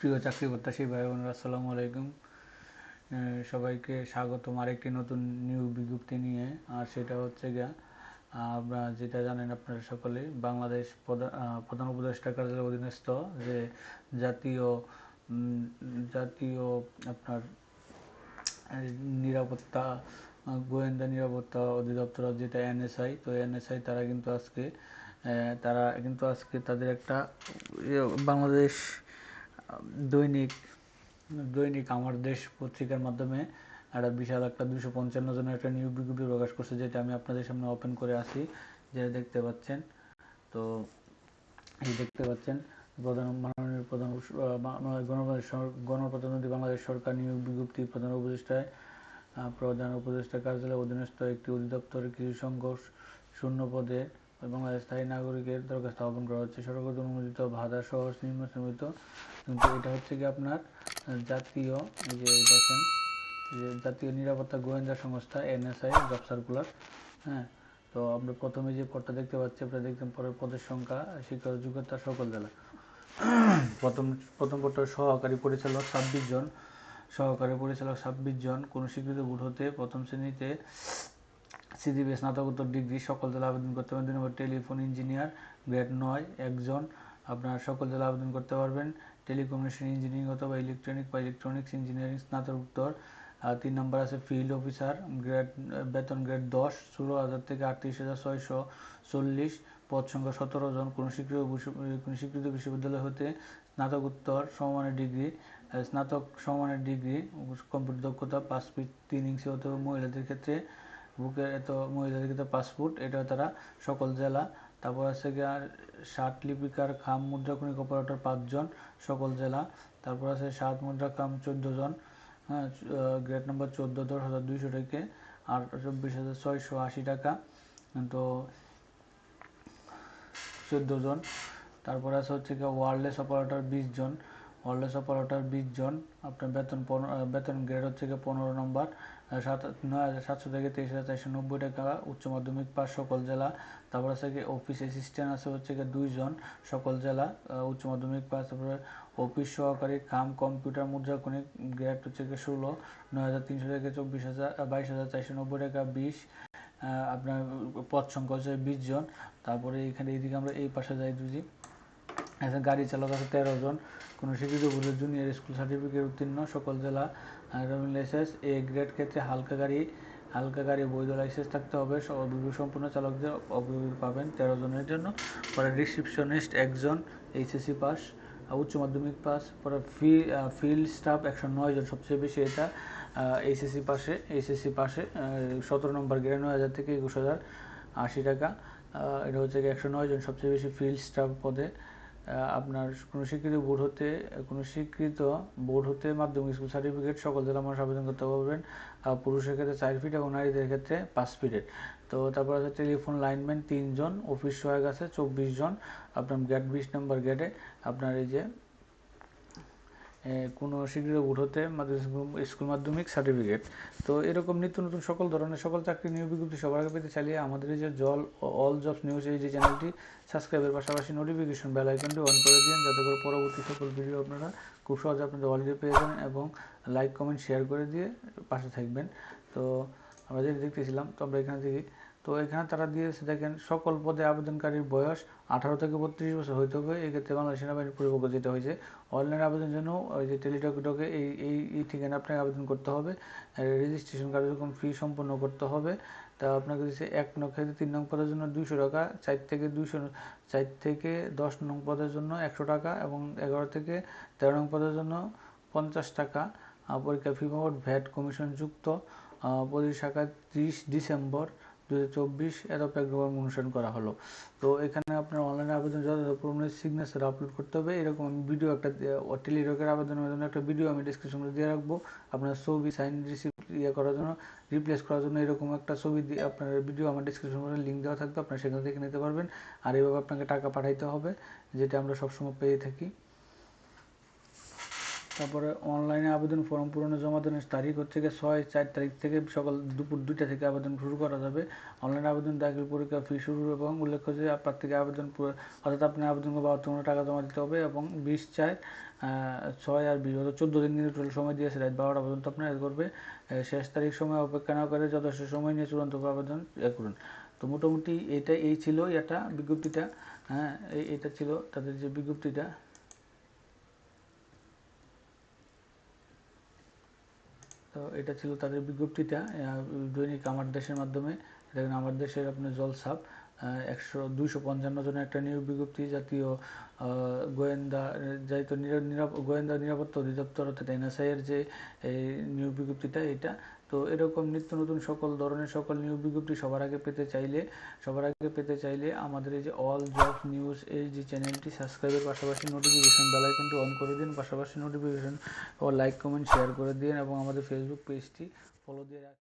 প্রিয় চাকরি প্রত্যাশী ভাই বোনেরা, আসসালামু আলাইকুম। সবাইকে স্বাগতম আরেকটি নতুন নিয়োগ বিজ্ঞপ্তি নিয়ে। আর সেটা হচ্ছে গিয়া আপনারা যেটা জানেন আপনারা সকলে, বাংলাদেশ প্রধান উপদেষ্টা কার্যালয়ের অধীনস্থ যে জাতীয় জাতীয় আপনার নিরাপত্তা গোয়েন্দা নিরাপত্তা অধিদপ্তর, যেটা এনএসআই। তো এনএসআই তারা কিন্তু আজকে তাদের একটা বাংলাদেশ দৈনিক দৈনিক আমার দেশ পত্রিকার মাধ্যমে একটা বিশাল একটা 255 জনের একটা নিয়োগ বিজ্ঞপ্তি প্রকাশ করছে, যেটা আমি আপনাদের সামনে ওপেন করে আসি, যেটা দেখতে পাচ্ছেন। তো এই দেখতে পাচ্ছেন মাননীয় গণপ্রজাতন্ত্রী বাংলাদেশ সরকার নিয়োগ বিজ্ঞপ্তি। প্রধান উপদেষ্টা কার্যালয়ের অধীনস্থ একটি অধিদপ্তরের কিছু সংখ্যক শূন্য পদে বাংলাদেশ স্থায়ী নাগরিকের দরখাস্ত আহ্বান করা হচ্ছে। সরকার অনুমোদিত ভাতা সহ নির্বাচিত। কিন্তু এটা হচ্ছে কি আপনার জাতীয়, এই যে দেখেন, যে জাতীয় নিরাপত্তা গোয়েন্দা সংস্থা এনএসআই জব সার্কুলার। হ্যাঁ, তো আমরা প্রথমে যে পদটা দেখতে পাচ্ছি, আপনারা দেখতেন পরের পদের সংখ্যা, শিক্ষাগত যোগ্যতা সকল জেলা। প্রথম পদটা সহকারী পরিচালক 26 জন, কোনো স্বীকৃত বোর্ড হতে প্রথম শ্রেণীতে সিজিপি স্নাতকোত্তর ডিগ্রি, সকল জেলা আবেদন করতে পারবেন। 2 নম্বর টেলিফোন ইঞ্জিনিয়ার গ্রেড 9 একজন, আপনার সকল জেলা আবেদন করতে পারবেন। টেলিকমিউনিকেশন ইঞ্জিনিয়ারিং অথবা ইলেকট্রনিক্স ইঞ্জিনিয়ারিং স্নাতকোত্তর। 3 নম্বর আছে ফিল্ড অফিসার বেতন গ্রেড 10, 16,000 থেকে 38,640, পদ সংখ্যা 17 জন, কোনো স্বীকৃত বিশ্ববিদ্যালয় হতে স্নাতক সমমানের ডিগ্রি, কম্পিউটার দক্ষতা 5 ফিট 3 ইঞ্চি অথবা মহিলাদের ক্ষেত্রে মহিলাদের 5 ফুট, এটা তারা সকল জেলা। তারপর আছে ষাট লিপিকার খাম মুদ্রাকণিক অপারেটর 5 জন, সকল জেলা। তারপর আছে 7 মুদ্রা খাম 14 জন, হ্যাঁ, গ্রেড নম্বর 14, 10,200 থেকে 24,680 টাকা, তো 14 জন। তারপর আছে হচ্ছে ওয়্যারলেস অপারেটর 20 জন, আপনার বেতন গ্রেড হচ্ছে 15 নম্বর, 9,700 থেকে 23,490 টাকা, উচ্চ মাধ্যমিক পাস, সকল জেলা। তারপর আছে অফিস অ্যাসিস্ট্যান্ট আছে হচ্ছে 2 জন, সকল জেলা, উচ্চ মাধ্যমিক পাস। তারপরে অফিস সহকারী খাম কম্পিউটার মুদ্রাকণিক গ্রেড হচ্ছে 16, 9,300 থেকে 22,490 টাকা, 20, আপনার পদ সংখ্যা হচ্ছে 20 জন। তারপরে এইদিকে আমরা এই পাশে যাই, যদি গাড়ি চালক আছে 13 জন, কোনো স্বীকৃত বোর্ডের জুনিয়র স্কুল সার্টিফিকেট উত্তীর্ণ, সকল জেলা। ড্রাইভিং লাইসেন্স এ গ্রেড ক্ষেত্রে হালকা গাড়ি বৈধ লাইসেন্স থাকতে হবে। অভিজ্ঞ সম্পূর্ণ চালকদের অভিযোগ পাবেন 13 জনের জন্য। পরে রিসিপশনিস্ট একজন, এইচএসসি পাস, উচ্চ মাধ্যমিক পাস। পরে ফিল্ড স্টাফ 109 জন, সবচেয়ে বেশি এটা এইচএসসি পাশে 17 নম্বর গ্রেড 9,000 থেকে 21,080 টাকা, এটা হচ্ছে 109 জন, সবচেয়ে বেশি ফিল্ড স্টাফ পদে। আপনার কোনো স্বীকৃত বোর্ড হতে মাধ্যমিক স্কুল সার্টিফিকেট, সকল জেলা মানুষ আবেদন করতে পারবেন। পুরুষের ক্ষেত্রে 4 ফিট এবং নারীদের ক্ষেত্রে 5 ফিটের। তো তারপর আছে টেলিফোন লাইনম্যান 3 জন, অফিস সহায়ক আছে 24 জন, আপনার গ্রেড 20 নম্বর গ্রেডে। আপনার এই যে কোনো স্বীকৃত বোর্ড হতে স্কুল মাধ্যমিক সার্টিফিকেট। তো এরকম নিত্য নতুন সকল ধরনের চাকরি নিয়োগ বিজ্ঞপ্তি সবার আগে পেতে চাইলে আমাদের এই যে অল জবস নিউজ এই যে চ্যানেলটি সাবস্ক্রাইবের পাশাপাশি নোটিফিকেশন বেল আইকনটি অন করে দিন, যাতে করে পরবর্তী সকল ভিডিও আপনারা খুব সহজে আপনাদের অলরেডি পেয়ে যাবেন, এবং লাইক কমেন্ট শেয়ার করে দিয়ে পাশে থাকবেন। তো আমরা যেটা দেখতেছিলাম, তো আমরা এখানে দেখি, তো এখানে তারা দিয়েছে, দেখেন, সকল পদে আবেদনকারীর বয়স 18 থেকে 32 বছর হইতে হবে। এক্ষেত্রে বাংলাদেশ সেনাবাহিনীর পরিপক্ষ যেটা হয়েছে, অনলাইন আবেদনের জন্য ওই যে টেলিটকে এই ঠিকানা আপনাকে আবেদন করতে হবে। রেজিস্ট্রেশন কার্যক্রম ফি সম্পন্ন করতে হবে। তা আপনাকে দিচ্ছে 1 নং ক্ষেত্রে 3 নং পদের জন্য 200 টাকা, 4 থেকে 10 নং পদের জন্য 100 টাকা, এবং 11 থেকে 13 নং পদের জন্য 50 টাকা। পরীক্ষা ফি বাবদ ভ্যাট কমিশন যুক্ত। শাখা 30 ডিসেম্বর 2024 এত প্রেক্ষাপট অনুসরণ করা হলো। তো এখানে আপনার অনলাইন আবেদন যথাযথ সিগনেচার আপলোড করতে হবে। এরকম ভিডিও একটা টেলিটকের আবেদনের জন্য একটা ভিডিও আমি ডিসক্রিপশনে দিয়ে রাখবো। আপনার ছবি সাইন রিপ্লেস করার জন্য এরকম একটা ছবি দিয়ে আপনার ভিডিও আমার ডিসক্রিপশনে লিঙ্ক দেওয়া থাকবে, আপনার সেখান থেকে নিতে পারবেন। আর এইভাবে আপনাকে টাকা পাঠাইতে হবে, যেটা আমরা সবসময় পেয়ে থাকি। তারপরে অনলাইনে আবেদন ফর্ম পূরণে জমা দেওয়ার তারিখ হচ্ছে গিয়ে 6/4 থেকে সকাল দুপুর 2টা থেকে আবেদন শুরু করা যাবে। অনলাইন আবেদন দাখিল পরীক্ষা ফি শুরু এবং উল্লেখ্য যে প্রার্থীকে অর্থাৎ আপনি আবেদন করবে 72 টাকা জমা দিতে হবে এবং 20/4 6 আর 20 অর্থাৎ 14 দিনের টোটাল সময় দিয়েছে, রাত 12টা পর্যন্ত আপনার করবে। শেষ তারিখ সময় অপেক্ষা না করে যথেষ্ট সময় নিয়ে চূড়ান্ত আবেদন করুন। তো মোটামুটি এই ছিল এটা বিজ্ঞপ্তিটা। হ্যাঁ, এটা ছিল তাদের যে বিজ্ঞপ্তিটা। তো এটা ছিল তাদের বিজ্ঞপ্তিটা দৈনিক আমার দেশের মাধ্যমে। দেখেন আমার দেশের আপনার জলসাপ 255 জনের একটা নিয়োগ বিজ্ঞপ্তি, জাতীয় গোয়েন্দা গোয়েন্দা নিরাপত্তা অধিদপ্তর অর্থাৎ NSI এর যে এই নিয়োগ বিজ্ঞপ্তিটা এটা। তো এরকম নিত্য নতুন সকল ধরনের সকল নিয়োগ বিজ্ঞপ্তি সবার আগে পেতে চাইলে আমাদের এই যে অল জবস নিউজ এই যে চ্যানেলটি সাবস্ক্রাইবের পাশাপাশি নোটিফিকেশন বেল আইকনটি অন করে দিন, পাশাপাশি নোটিফিকেশন ও লাইক কমেন্ট শেয়ার করে দিন এবং আমাদের ফেসবুক পেজটি ফলো দিয়ে রাখুন।